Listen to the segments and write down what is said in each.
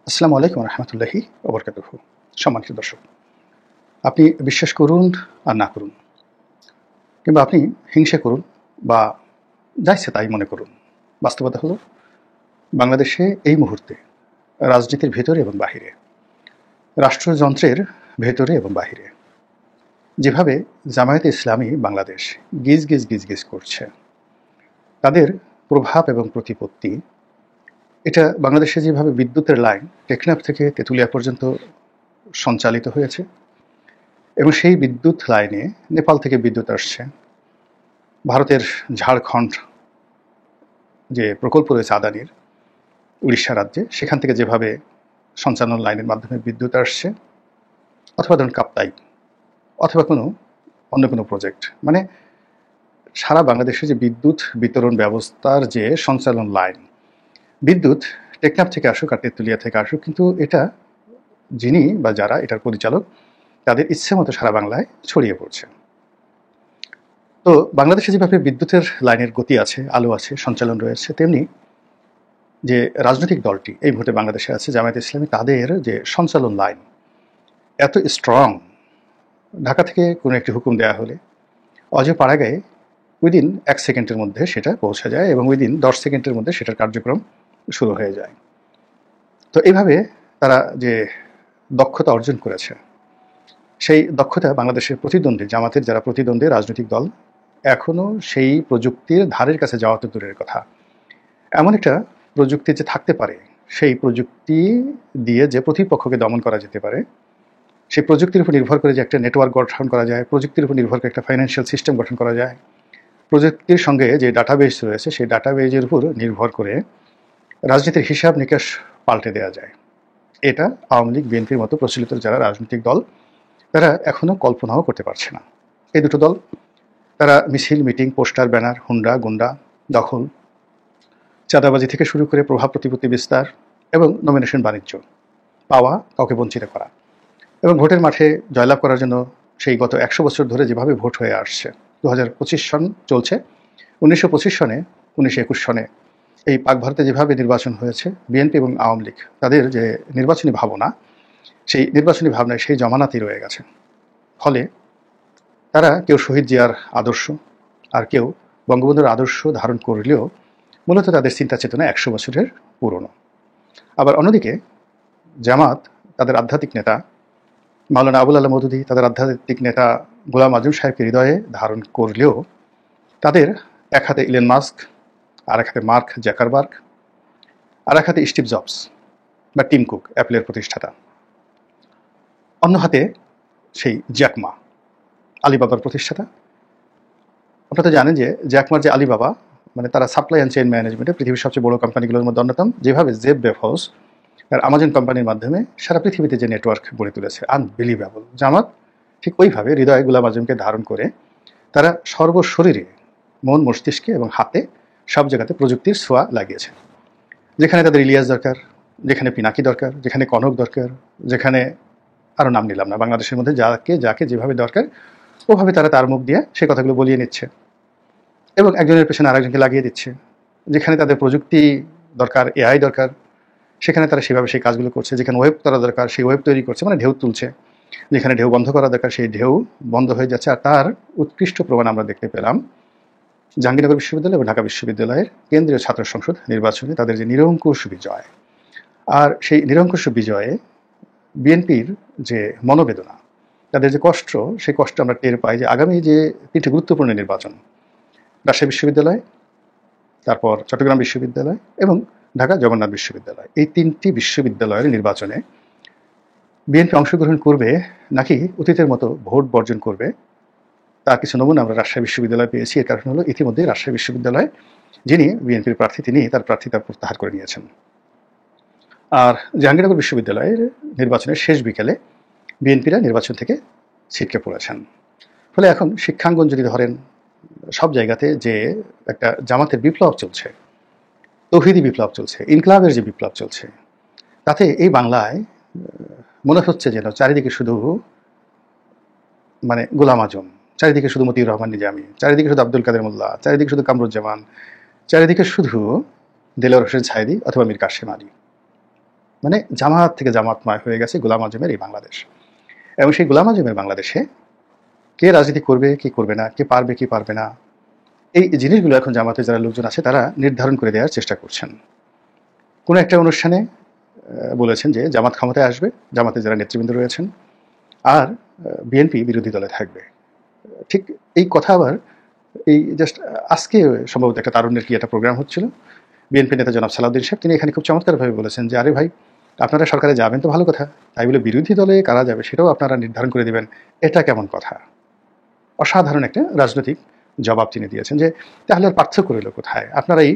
আসসালামু আলাইকুম রহমতুল্লাহি ওবরকাতুহ। সম্মানিত দর্শক, আপনি বিশ্বাস করুন আর না করুন, কিংবা আপনি হিংসা করুন বা যা ইচ্ছে তাই মনে করুন, বাস্তবতা হলো বাংলাদেশে এই মুহূর্তে রাজনীতির ভেতরে এবং বাহিরে, রাষ্ট্রযন্ত্রের ভেতরে এবং বাহিরে যেভাবে জামায়াতে ইসলামী বাংলাদেশ গিজ গিজ গিজ গিজ করছে, তাদের প্রভাব এবং প্রতিপত্তি, এটা বাংলাদেশে যেভাবে বিদ্যুতের লাইন টেকনাফ থেকে তেঁতুলিয়া পর্যন্ত সঞ্চালিত হয়েছে এবং সেই বিদ্যুৎ লাইনে নেপাল থেকে বিদ্যুৎ আসছে, ভারতের ঝাড়খণ্ড যে প্রকল্প রয়েছে আদানির উড়িষ্যা রাজ্যে, সেখান থেকে যেভাবে সঞ্চালন লাইনের মাধ্যমে বিদ্যুৎ আসছে, অথবা ধরুন কাপ্তাই, অথবা অন্য কোনো প্রজেক্ট, মানে সারা বাংলাদেশে যে বিদ্যুৎ বিতরণ ব্যবস্থার যে সঞ্চালন লাইন, বিদ্যুৎ টেকনাফ থেকে আসুক আর তেঁতুলিয়া থেকে আসুক, কিন্তু এটা যিনি বা যারা এটার পরিচালক, তাদের ইচ্ছে মতো সারা বাংলায় ছড়িয়ে পড়ছে। তো বাংলাদেশে যেভাবে বিদ্যুতের লাইনের গতি আছে, আলো আছে, সঞ্চালন রয়েছে, তেমনি যে রাজনৈতিক দলটি এই মুহূর্তে বাংলাদেশে আছে জামায়াতে ইসলামী, তাদের যে সঞ্চালন লাইন এত স্ট্রং, ঢাকা থেকে কোনো একটি হুকুম দেওয়া হলে অজপাড়াগায়ে উইদিন 1 সেকেন্ডের মধ্যে সেটা পৌঁছে যায় এবং উইদিন 10 সেকেন্ডের মধ্যে সেটার কার্যক্রম শুরু হয়ে যায়। তো এইভাবে তারা যে দক্ষতা অর্জন করেছে, সেই দক্ষতা বাংলাদেশের প্রতিদ্বন্দ্বী, জামাতের যারা প্রতিদ্বন্দ্বী রাজনৈতিক দল, এখনও সেই প্রযুক্তির ধারের কাছে যাওয়া তো দূরের কথা। এমন একটা প্রযুক্তি যে থাকতে পারে, সেই প্রযুক্তি দিয়ে যে প্রতিপক্ষকে দমন করা যেতে পারে, সেই প্রযুক্তির উপর নির্ভর করে যে একটা নেটওয়ার্ক গঠন করা যায়, প্রযুক্তির উপর নির্ভর করে একটা ফাইন্যান্সিয়াল সিস্টেম গঠন করা যায়, প্রযুক্তির সঙ্গে যে ডাটাবেস রয়েছে সেই ডাটাবেজের উপর নির্ভর করে রাজনীতির হিসাব নিকাশ পাল্টে দেওয়া যায়। এটা আওয়ামী লীগ, বিএনপির মতো প্রচলিত যারা রাজনৈতিক দল, তারা এখনও কল্পনাও করতে পারছে না। এই দুটো দল তারা মিছিল, মিটিং, পোস্টার, ব্যানার, হুন্ডা, গুন্ডা, দখল, চাঁদাবাজি থেকে শুরু করে প্রভাব প্রতিপত্তি বিস্তার এবং নমিনেশন বাণিজ্য পাওয়া, কাউকে বঞ্চিত করা এবং ভোটের মাঠে জয়লাভ করার জন্য সেই গত 100 বছর ধরে যেভাবে ভোট হয়ে আসছে, 2025 সন চলছে, 1925 সনে, 1921 সনে এই পাক ভারতে যেভাবে নির্বাচন হয়েছে, বিএনপি এবং আওয়ামী লীগ তাদের যে নির্বাচনী ভাবনা, সেই নির্বাচনী ভাবনায় সেই জমানাতেই রয়ে গেছে। ফলে তারা কেউ শহীদ জিয়ার আদর্শ আর কেউ বঙ্গবন্ধুর আদর্শ ধারণ করলেও মূলত তাদের চিন্তা চেতনা 100 বছরের পুরনো। আবার অন্যদিকে জামাত তাদের আধ্যাত্মিক নেতা মাওলানা আবুল আলা মওদুদী, তাদের আধ্যাত্মিক নেতা গোলাম আজম সাহেবকে হৃদয়ে ধারণ করলেও তাদের এক হাতে ইলন মাস্ক, আর এক হাতে মার্ক জাকারবার্গ, আর এক হাতে স্টিভ জবস বা টিম কুক, অ্যাপলের প্রতিষ্ঠাতা, অন্য হাতে সেই জ্যাকমা, আলিবাবার প্রতিষ্ঠাতা। আপনারা তো জানেন যে জ্যাকমার যে আলিবাবা, মানে তারা সাপ্লাই অ্যান্ড চেইন ম্যানেজমেন্টে পৃথিবীর সবচেয়ে বড় কোম্পানিগুলোর মধ্যে অন্যতম। যেভাবে জেফ বেজোস আর আমাজন কোম্পানির মাধ্যমে সারা পৃথিবীতে যে নেটওয়ার্ক গড়ে তুলেছে, আনবিলিভেবল। জামাত ঠিক ওইভাবে হৃদয়ে গোলাম আজমকে ধারণ করে তারা সর্বশরীরে, মন, মস্তিষ্কে এবং হাতে সব জায়গাতে প্রযুক্তির ছোঁয়া লাগিয়েছে। যেখানে তাদের ইলিয়াস দরকার, যেখানে পিনাকি দরকার, যেখানে কনক দরকার, যেখানে আরও নাম নিলাম না, বাংলাদেশের মধ্যে যাকে যাকে যেভাবে দরকার ওভাবে তারা তার মুখ দিয়ে সে কথাগুলো বলিয়ে নিচ্ছে এবং একজনের পেছনে আরেকজনকে লাগিয়ে দিচ্ছে। যেখানে তাদের প্রযুক্তি দরকার, এআই দরকার, সেখানে তারা সেভাবে সেই কাজগুলো করছে। যেখানে ওয়েব করা দরকার সেই ওয়েব তৈরি করছে, মানে ঢেউ তুলছে। যেখানে ঢেউ বন্ধ করা দরকার সেই ঢেউ বন্ধ হয়ে যাচ্ছে। আর তার উৎকৃষ্ট প্রমাণ আমরা দেখতে পেলাম জাহাঙ্গীরনগর বিশ্ববিদ্যালয় এবং ঢাকা বিশ্ববিদ্যালয়ের কেন্দ্রীয় ছাত্র সংসদ নির্বাচনে তাদের যে নিরঙ্কুশ বিজয়, আর সেই নিরঙ্কুশ বিজয়ে বিএনপির যে মনোবেদনা, তাদের যে কষ্ট, সেই কষ্ট আমরা টের পাই যে আগামী যে 3টি গুরুত্বপূর্ণ নির্বাচন, রাজশাহী বিশ্ববিদ্যালয়, তারপর চট্টগ্রাম বিশ্ববিদ্যালয় এবং ঢাকা জগন্নাথ বিশ্ববিদ্যালয়, এই 3টি বিশ্ববিদ্যালয়ের নির্বাচনে বিএনপি অংশগ্রহণ করবে নাকি অতীতের মতো ভোট বর্জন করবে, তার কিছু নমুনা আমরা রাজশাহী বিশ্ববিদ্যালয়ে পেয়েছি। এর কারণ হলো ইতিমধ্যে রাজশাহী বিশ্ববিদ্যালয় যিনি বিএনপির প্রার্থী, তিনি তার প্রার্থিতা প্রত্যাহার করে নিয়েছেন। আর জাহাঙ্গীরনগর বিশ্ববিদ্যালয়ের নির্বাচনের শেষ বিকেলে বিএনপিরা নির্বাচন থেকে ছিটকে পড়েছেন। ফলে এখন শিক্ষাঙ্গন যদি ধরেন, সব জায়গাতে যে একটা জামাতের বিপ্লব চলছে, তৌহিদি বিপ্লব চলছে, ইনকলাবের যে বিপ্লব চলছে, তাতে এই বাংলায় মনে হচ্ছে যেন চারিদিকে শুধু মানে গোলাম আজম, চারিদিকে শুধু মতিউর রহমান নিজামী, চারিদিকে শুধু আব্দুল কাদের মোল্লা, চারিদিকে শুধু কামরুজ্জামান, চারিদিকে শুধু দেলোয়ার হোসেন ছায়েদি অথবা মীর কাসেম আলী। মানে জামাত থেকে জামাতময় হয়ে গেছে গোলাম আজমের এই বাংলাদেশ। এবং সেই গোলাম আজমের বাংলাদেশে কে রাজনীতি করবে, কি করবে না, কে পারবে, কি পারবে না, এই জিনিসগুলো এখন জামাতের যারা লোকজন আছে তারা নির্ধারণ করে দেওয়ার চেষ্টা করছেন। কোনো একটা অনুষ্ঠানে বলেছেন যে জামাত ক্ষমতায় আসবে, জামাতের যারা নেতৃবৃন্দ রয়েছেন, আর বিএনপি বিরোধী দলে থাকবে। ঠিক এই কথা আবার এই জাস্ট আজকে সম্ভবত একটা তারুণ্যের কি একটা প্রোগ্রাম হচ্ছিল, বিএনপি নেতা জনাব সালাউদ্দিন সাহেব তিনি এখানে খুব চমৎকারভাবে বলেছেন যে আরে ভাই, আপনারা সরকারে যাবেন তো ভালো কথা, তাই বলে বিরোধী দলে কারা যাবে সেটাও আপনারা নির্ধারণ করে দেবেন, এটা কেমন কথা। অসাধারণ একটা রাজনৈতিক জবাব তিনি দিয়েছেন যে তাহলে আর পার্থক্য রইল কোথায়, আপনারাই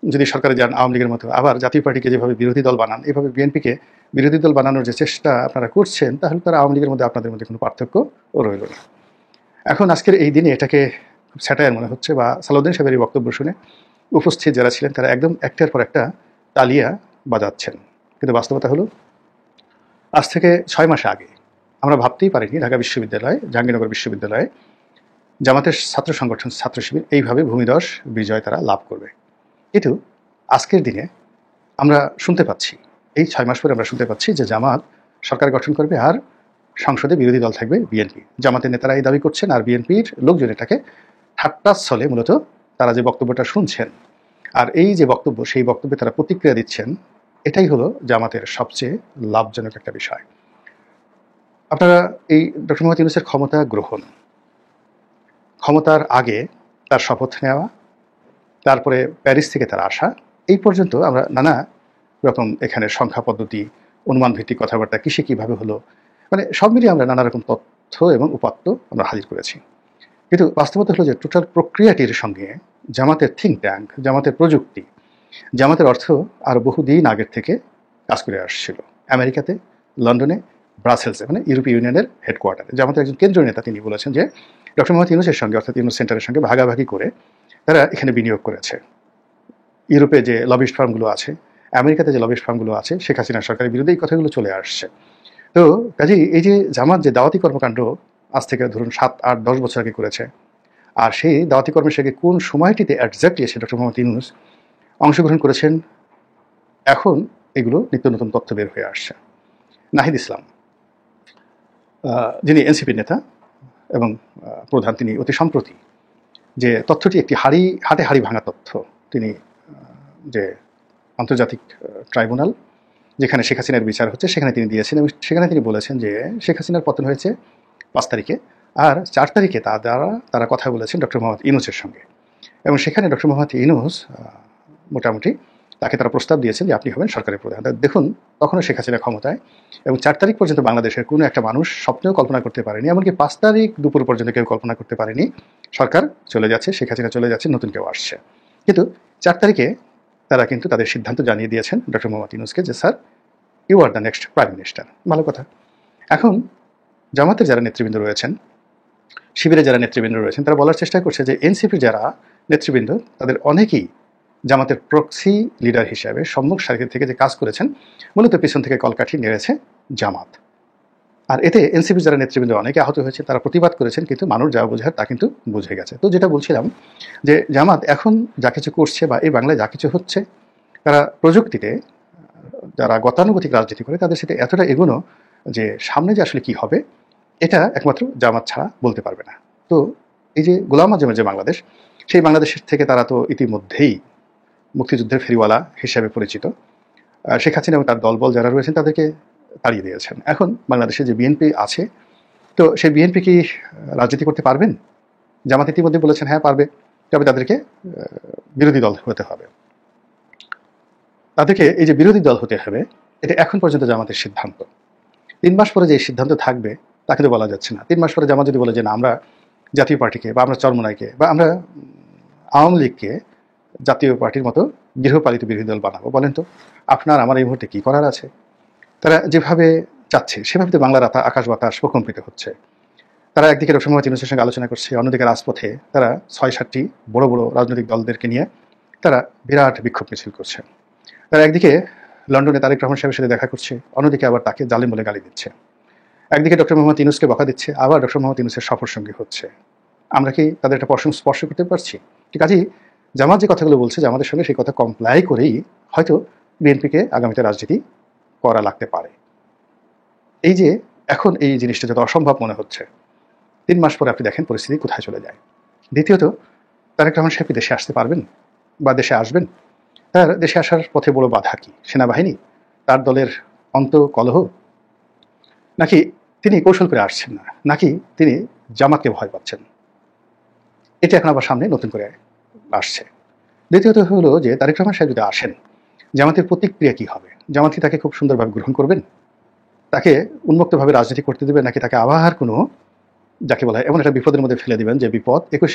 যদি সরকারে যান আওয়ামী লীগের মতো আবার জাতীয় পার্টিকে যেভাবে বিরোধী দল বানান, এভাবে বিএনপিকে বিরোধী দল বানানোর যে চেষ্টা আপনারা করছেন, তাহলে তারা আওয়ামী লীগের মধ্যে আপনাদের মধ্যে কোনো পার্থক্য রইল না। এখন আজকের এই দিনে এটাকে খুব স্যাটায়ার মনে হচ্ছে, বা সালাউদ্দিন সাহেবের এই বক্তব্য শুনে উপস্থিত যারা ছিলেন তারা একদম একটার পর একটা তালিয়া বাজাচ্ছেন। কিন্তু বাস্তবতা হলো আজ থেকে 6 মাস আগে আমরা ভাবতেই পারিনি ঢাকা বিশ্ববিদ্যালয়, জাহাঙ্গীরনগর বিশ্ববিদ্যালয়ে জামাতের ছাত্র সংগঠন ছাত্র শিবির এইভাবে ভূমিধস বিজয় তারা লাভ করবে। কিন্তু আজকের দিনে আমরা শুনতে পাচ্ছি, এই 6 মাস পরে আমরা শুনতে পাচ্ছি যে জামাত সরকার গঠন করবে আর সংসদে বিরোধী দল থাকবে বিএনপি। জামাতের নেতারা এই দাবি করছেন, আর বিএনপির লোকজন এটাকে ঠাট্টার ছলে মূলত তারা যে বক্তব্যটা শুনছেন আর এই যে বক্তব্য, সেই বক্তব্যে তারা প্রতিক্রিয়া দিচ্ছেন, এটাই হলো জামাতের সবচেয়ে লাভজনক একটা বিষয়। আপনারা এই ডক্টর মোহাম্মদ ইউনূসের ক্ষমতা গ্রহণ, ক্ষমতার আগে তার শপথ নেওয়া, তারপরে প্যারিস থেকে তার আসা, এই পর্যন্ত আমরা নানা রকম এখানে সংখ্যা পদ্ধতি, অনুমান ভিত্তিক কথাবার্তা, কিসে কীভাবে হলো, মানে সব মিলিয়ে আমরা নানা রকম তথ্য এবং উপাত্ত আমরা হাজির করেছি। কিন্তু বাস্তবতা হলো যে টোটাল প্রক্রিয়াটির সঙ্গে জামাতের থিঙ্ক ট্যাঙ্ক, জামাতের প্রযুক্তি, জামাতের অর্থ আর বহুদিন আগের থেকে কাজ করে আসছিল আমেরিকাতে, লন্ডনে, ব্রাসেলসে, মানে ইউরোপীয় ইউনিয়নের হেডকোয়ার্টারে। জামাতের একজন কেন্দ্রীয় নেতা তিনি বলেছেন যে ডক্টর মোহাম্মদ ইউনূসের সঙ্গে, অর্থাৎ ইউনূস সেন্টারের সঙ্গে ভাগাভাগি করে তারা এখানে বিনিয়োগ করেছে। ইউরোপে যে লবিস্ট ফার্মগুলো আছে, আমেরিকাতে যে লবিস্ট ফার্মগুলো আছে, শেখ হাসিনার সরকারের বিরুদ্ধে এই কথাগুলো চলে আসছে। তো কাজেই এই যে জামাত যে দাওয়াতি কর্মকাণ্ড আজ থেকে ধরুন 7, 8, 10 বছর আগে করেছে, আর সেই দাওয়াতি কর্মের সঙ্গে কোন সময়টিতে একজ্যাক্টলি এসে ডক্টর মোহাম্মদ ইউনূস অংশগ্রহণ করেছেন, এখন এগুলো নিত্য নতুন তথ্য বের হয়ে আসছে। নাহিদ ইসলাম যিনি এনসিপির নেতা এবং প্রধান, তিনি অতি সম্প্রতি যে তথ্যটি একটি হাটে হাড়ি ভাঙা তথ্য, তিনি যে আন্তর্জাতিক ট্রাইব্যুনাল যেখানে শেখ হাসিনার বিচার হচ্ছে সেখানে তিনি দিয়েছেন, এবং সেখানে তিনি বলেছেন যে শেখ হাসিনার পতন হয়েছে 5 তারিখে, আর 4 তারিখে তারা কথা বলেছেন ডক্টর মোহাম্মদ ইউনূসের সঙ্গে, এবং সেখানে ডক্টর মোহাম্মদ ইউনূস মোটামুটি তাকে তারা প্রস্তাব দিয়েছেন যে আপনি হবেন সরকারের প্রধান। দেখুন তখনও শেখ হাসিনা ক্ষমতায়, এবং 4 তারিখ পর্যন্ত বাংলাদেশের কোনো একটা মানুষ স্বপ্নেও কল্পনা করতে পারেনি, এমনকি 5 তারিখ দুপুর পর্যন্ত কেউ কল্পনা করতে পারেনি সরকার চলে যাচ্ছে, শেখ হাসিনা চলে যাচ্ছে, নতুন কেউ আসছে। কিন্তু 4 তারিখে তারা কিন্তু তাদের সিদ্ধান্ত জানিয়ে দিয়েছেন ডক্টর মোহাম্মদ ইউনূসকে যে sir you are the next prime minister. ভালো কথা। এখন জামাতের যারা নেতৃবৃন্দ রয়েছেন, শিবিরের যারা নেতৃবৃন্দ রয়েছেন, তারা বলার চেষ্টা করছে যে এনসিপির যারা নেতৃবৃন্দ তাদের অনেকেই জামাতের প্রক্সি লিডার হিসাবে সম্মুখ সারিতে থেকে যে কাজ করেছেন, মূলত পিছন থেকে কলকাঠি নেড়েছে জামাত। আর এতে এনসিপির যারা নেতৃবৃন্দ অনেকে আহত হয়েছে, তারা প্রতিবাদ করেছেন, কিন্তু মানুষ যা বোঝার তা কিন্তু বুঝে গেছে। তো যেটা বলছিলাম যে জামাত এখন যা কিছু করছে বা এই বাংলায় যা কিছু হচ্ছে, তারা প্রযুক্তিতে যারা গতানুগতিক রাজনীতি করে তাদের সাথে এতটা এগোনো যে সামনে যে আসলে কি হবে এটা একমাত্র জামাত ছাড়া বলতে পারবে না। তো এই যে গোলাম আজমের যে বাংলাদেশ, সেই বাংলাদেশের থেকে তারা তো ইতিমধ্যেই মুক্তিযুদ্ধের ফেরিওয়ালা হিসেবে পরিচিত। শেখ হাসিনা এবং তার দলবল যারা রয়েছেন তাদেরকে তাড়িয়ে দিয়েছেন। এখন বাংলাদেশে যে বিএনপি আছে, তো সেই বিএনপি কি রাজনীতি করতে পারবেন? জামাত ইতিমধ্যে বলেছেন হ্যাঁ পারবে, তবে তাদেরকে বিরোধী দল হতে হবে। তাদেরকে এই যে বিরোধী দল হতে হবে, এটা এখন পর্যন্ত জামাতের সিদ্ধান্ত। 3 মাস পরে যে সিদ্ধান্ত থাকবে তাকে তো বলা যাচ্ছে না। 3 মাস পরে জামাত যদি বলে যে না আমরা জাতীয় পার্টিকে বা আমরা চরমোনাইকে বা আমরা আওয়ামী লীগকে জাতীয় পার্টির মতো গৃহপালিত বিরোধী দল বানাবো, বলেন তো আপনার আমার এই মুহূর্তে কী করার আছে? তারা যেভাবে চাচ্ছে সেভাবে তো বাংলার আকাশ বাতাস প্রকম্পিত হচ্ছে। তারা একদিকে ডক্টর মোহাম্মদ ইউনূসের সঙ্গে আলোচনা করছে, অন্যদিকে রাজপথে তারা 6-7টি বড় বড় রাজনৈতিক দলদেরকে নিয়ে তারা বিরাট বিক্ষোভ মিছিল করছে। তারা একদিকে লন্ডনে তারেক রহমান সাহেবের সাথে দেখা করছে, অন্যদিকে আবার তাকে জালিম বলে গালি দিচ্ছে। একদিকে ডক্টর মোহাম্মদ ইউনূসকে বকা দিচ্ছে, আবার ডক্টর মোহাম্মদ ইউনূসের সফর সঙ্গী হচ্ছে। আমরা কি তাদের একটা স্পর্শ করতে পারছি? ঠিক আছে, জামাত যে কথাগুলো বলছে জামাতের সঙ্গে সেই কথা কমপ্লাই করেই হয়তো বিএনপিকে আগামীতে রাজনীতি করা লাগতে পারে। এই যে এখন এই জিনিসটা যত অসম্ভব মনে হচ্ছে, 3 মাস পরে আপনি দেখেন পরিস্থিতি কোথায় চলে যায়। দ্বিতীয়ত, তারেক রহমান সাহেব কি দেশে আসতে পারবেন বা দেশে আসবেন? তার দেশে আসার পথে বড় বাধা কি? সেনাবাহিনী, তার দলের অন্তর্কলহ, নাকি তিনি কৌশল করে আসছেন না, নাকি তিনি জামাতকে ভয় পাচ্ছেন? এটা এখন আবার সামনে নতুন করে আসছে। দ্বিতীয়ত হলো যে তারেক রহমান সাহেব যদি আসেন, জামাতের প্রতিক্রিয়া কি হবে? জামাত কি তাকে খুব সুন্দরভাবে গ্রহণ করবেন? তাকে উন্মুক্তভাবে রাজনীতি করতে দেবেন, নাকি তাকে আবার কোনো, যাকে বলা হয়, এমন একটা বিপদের মধ্যে ফেলে দিবেন যে বিপদ 21